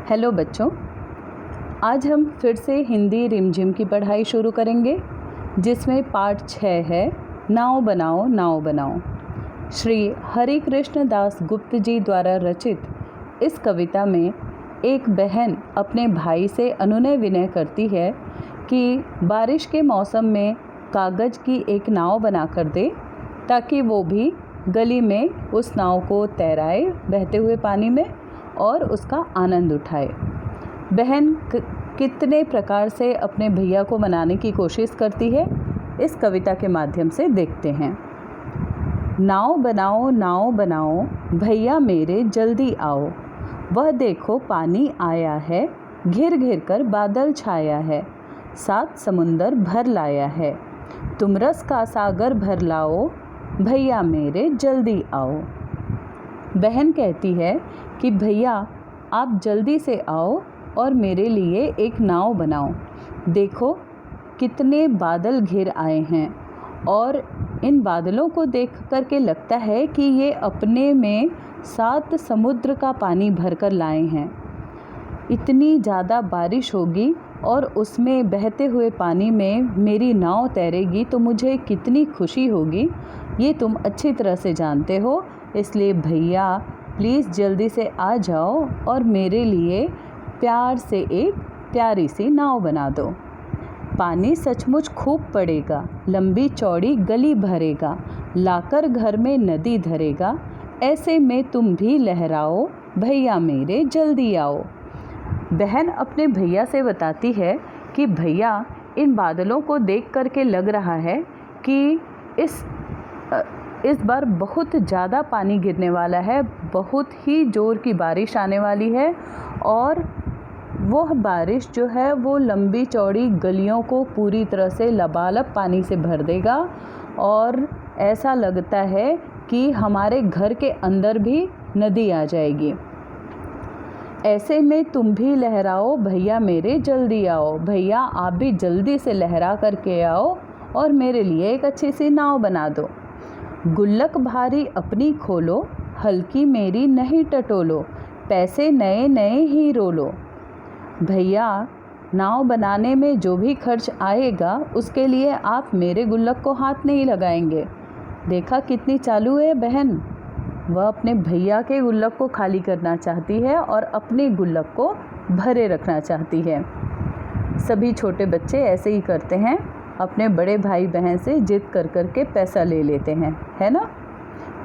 Hello बच्चों, आज हम फिर से हिंदी रिमझिम की पढ़ाई शुरू करेंगे, जिसमें पाठ 6 है नाव बनाओ नाव बनाओ। श्री हरि कृष्ण दास गुप्त जी द्वारा रचित इस कविता में एक बहन अपने भाई से अनुनय विनय करती है कि बारिश के मौसम में कागज़ की एक नाव बनाकर दे, ताकि वो भी गली में उस नाव को तैराए बहते हुए पानी में और उसका आनंद उठाए। बहन कितने प्रकार से अपने भैया को मनाने की कोशिश करती है, इस कविता के माध्यम से देखते हैं। नाव बनाओ भैया मेरे जल्दी आओ, वह देखो पानी आया है, घिर घिर कर बादल छाया है, 7 समुंदर भर लाया है, तुम रस का सागर भर लाओ, भैया मेरे जल्दी आओ। बहन कहती है कि भैया आप जल्दी से आओ और मेरे लिए एक नाव बनाओ। देखो कितने बादल घिर आए हैं और इन बादलों को देख कर के लगता है कि ये अपने में 7 समुद्र का पानी भर कर लाए हैं। इतनी ज़्यादा बारिश होगी और उसमें बहते हुए पानी में मेरी नाव तैरेगी तो मुझे कितनी खुशी होगी, ये तुम अच्छी तरह से जानते हो। इसलिए भैया प्लीज़ जल्दी से आ जाओ और मेरे लिए प्यार से एक प्यारी सी नाव बना दो। पानी सचमुच खूब पड़ेगा, लंबी चौड़ी गली भरेगा, लाकर घर में नदी धरेगा, ऐसे में तुम भी लहराओ, भैया मेरे जल्दी आओ। बहन अपने भैया से बताती है कि भैया इन बादलों को देख कर के लग रहा है कि इस बार बहुत ज़्यादा पानी गिरने वाला है, बहुत ही ज़ोर की बारिश आने वाली है और वह बारिश जो है वो लंबी चौड़ी गलियों को पूरी तरह से लबालब पानी से भर देगा और ऐसा लगता है कि हमारे घर के अंदर भी नदी आ जाएगी। ऐसे में तुम भी लहराओ, भैया मेरे जल्दी आओ। भैया आप भी जल्दी से लहरा करके आओ और मेरे लिए एक अच्छी सी नाव बना दो। गुल्लक भारी अपनी खोलो, हल्की मेरी नहीं टटोलो, पैसे नए नए ही रोलो। भैया नाव बनाने में जो भी खर्च आएगा उसके लिए आप मेरे गुल्लक को हाथ नहीं लगाएंगे। देखा कितनी चालू है बहन, वह अपने भैया के गुल्लक को खाली करना चाहती है और अपने गुल्लक को भरे रखना चाहती है। सभी छोटे बच्चे ऐसे ही करते हैं, अपने बड़े भाई बहन से जिद कर कर के पैसा ले लेते हैं, है ना।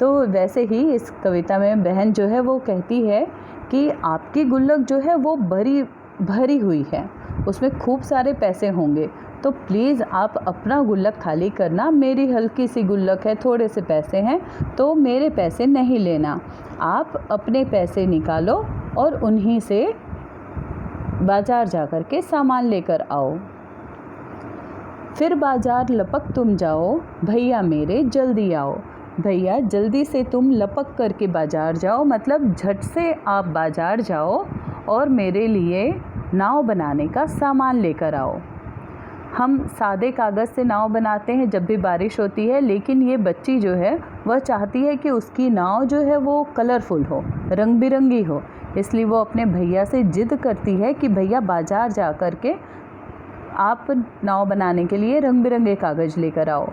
तो वैसे ही इस कविता में बहन जो है वो कहती है कि आपकी गुल्लक जो है वो भरी हुई है, उसमें खूब सारे पैसे होंगे, तो प्लीज़ आप अपना गुल्लक खाली करना। मेरी हल्की सी गुल्लक है, थोड़े से पैसे हैं, तो मेरे पैसे नहीं लेना। आप अपने पैसे निकालो और उन्हीं से बाज़ार जा कर के सामान लेकर आओ। फिर बाज़ार लपक तुम जाओ, भैया मेरे जल्दी आओ। भैया जल्दी से तुम लपक करके बाज़ार जाओ, मतलब झट से आप बाज़ार जाओ और मेरे लिए नाव बनाने का सामान लेकर आओ। हम सादे कागज़ से नाव बनाते हैं जब भी बारिश होती है, लेकिन ये बच्ची जो है वह चाहती है कि उसकी नाव जो है वो कलरफुल हो, रंग बिरंगी हो। इसलिए वो अपने भैया से जिद करती है कि भैया बाज़ार जा कर के आप नाव बनाने के लिए रंग बिरंगे कागज़ लेकर आओ।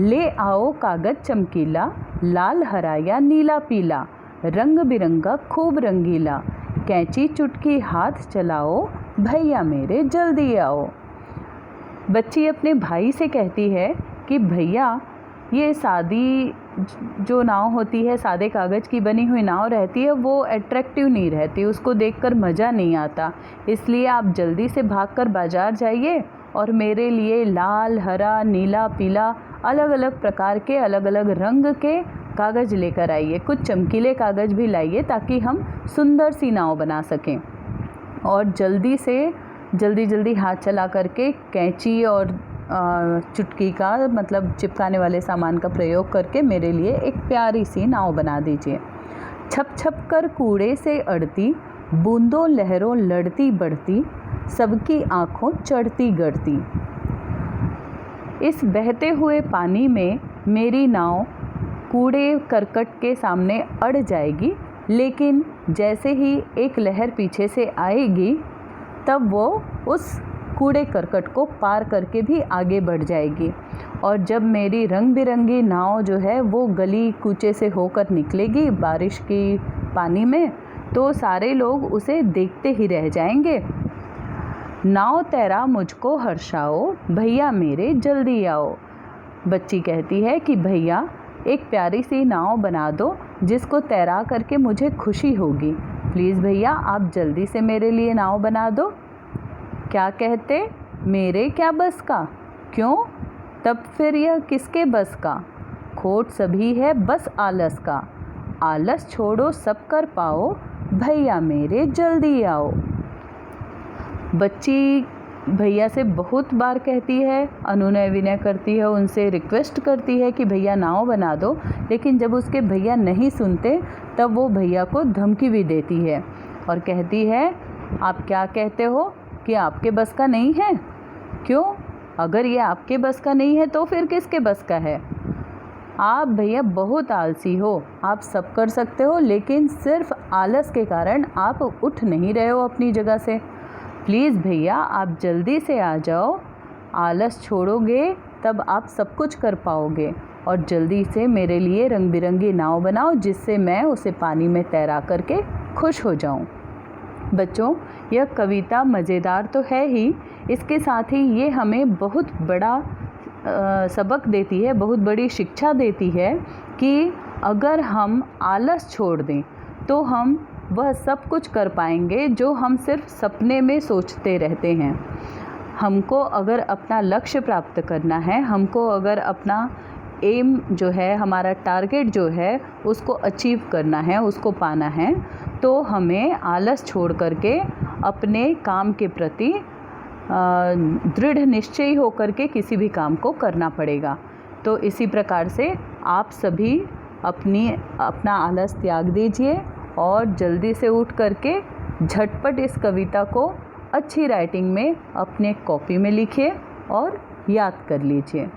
ले आओ कागज़ चमकीला, लाल हरा या नीला पीला, रंग बिरंगा खूब रंगीला, कैंची चुटकी हाथ चलाओ, भैया मेरे जल्दी आओ। बच्ची अपने भाई से कहती है कि भैया ये सादी जो नाव होती है, सादे कागज़ की बनी हुई नाव रहती है, वो अट्रैक्टिव नहीं रहती, उसको देखकर मज़ा नहीं आता। इसलिए आप जल्दी से भागकर बाज़ार जाइए और मेरे लिए लाल हरा नीला पीला अलग अलग प्रकार के अलग अलग रंग के कागज़ लेकर आइए। कुछ चमकीले कागज़ भी लाइए ताकि हम सुंदर सी नाव बना सकें। और जल्दी हाथ चला करके कैंची और चुटकी का मतलब चिपकाने वाले सामान का प्रयोग करके मेरे लिए एक प्यारी सी नाव बना दीजिए। छप छप कर कूड़े से अड़ती, बूंदों लहरों लड़ती बढ़ती, सबकी आँखों चढ़ती गढ़ती। इस बहते हुए पानी में मेरी नाव कूड़े करकट के सामने अड़ जाएगी, लेकिन जैसे ही एक लहर पीछे से आएगी तब वो उस कूड़े करकट को पार करके भी आगे बढ़ जाएगी। और जब मेरी रंग बिरंगी नाव जो है वो गली कूचे से होकर निकलेगी बारिश की पानी में, तो सारे लोग उसे देखते ही रह जाएंगे। नाव तैरा मुझको हर्षाओ, भैया मेरे जल्दी आओ। बच्ची कहती है कि भैया एक प्यारी सी नाव बना दो जिसको तैरा करके मुझे खुशी होगी। प्लीज़ भैया आप जल्दी से मेरे लिए नाव बना दो। क्या कहते, मेरे क्या बस का? क्यों? तब फिर यह किसके बस का? खोट सभी है बस आलस का। आलस छोड़ो सब कर पाओ, भैया मेरे जल्दी आओ। बच्ची भैया से बहुत बार कहती है, अनुनय विनय करती है, उनसे रिक्वेस्ट करती है कि भैया नाव बना दो, लेकिन जब उसके भैया नहीं सुनते तब वो भैया को धमकी भी देती है और कहती है, आप क्या कहते हो कि आपके बस का नहीं है? क्यों? अगर ये आपके बस का नहीं है तो फिर किसके बस का है? आप भैया बहुत आलसी हो, आप सब कर सकते हो, लेकिन सिर्फ आलस के कारण आप उठ नहीं रहे हो अपनी जगह से। प्लीज़ भैया आप जल्दी से आ जाओ, आलस छोड़ोगे तब आप सब कुछ कर पाओगे। और जल्दी से मेरे लिए रंग बिरंगी नाव बनाओ जिससे मैं उसे पानी में तैरा करके खुश हो जाऊं। बच्चों, यह कविता मज़ेदार तो है ही, इसके साथ ही ये हमें बहुत बड़ा सबक देती है, बहुत बड़ी शिक्षा देती है कि अगर हम आलस छोड़ दें तो हम वह सब कुछ कर पाएंगे जो हम सिर्फ सपने में सोचते रहते हैं। हमको अगर अपना लक्ष्य प्राप्त करना है, हमको अगर अपना एम जो है, हमारा टारगेट जो है उसको अचीव करना है, उसको पाना है, तो हमें आलस छोड़ करके अपने काम के प्रति दृढ़ निश्चयी होकर के किसी भी काम को करना पड़ेगा। तो इसी प्रकार से आप सभी अपना आलस त्याग दीजिए और जल्दी से उठ करके झटपट इस कविता को अच्छी राइटिंग में अपने कॉपी में लिखिए और याद कर लीजिए।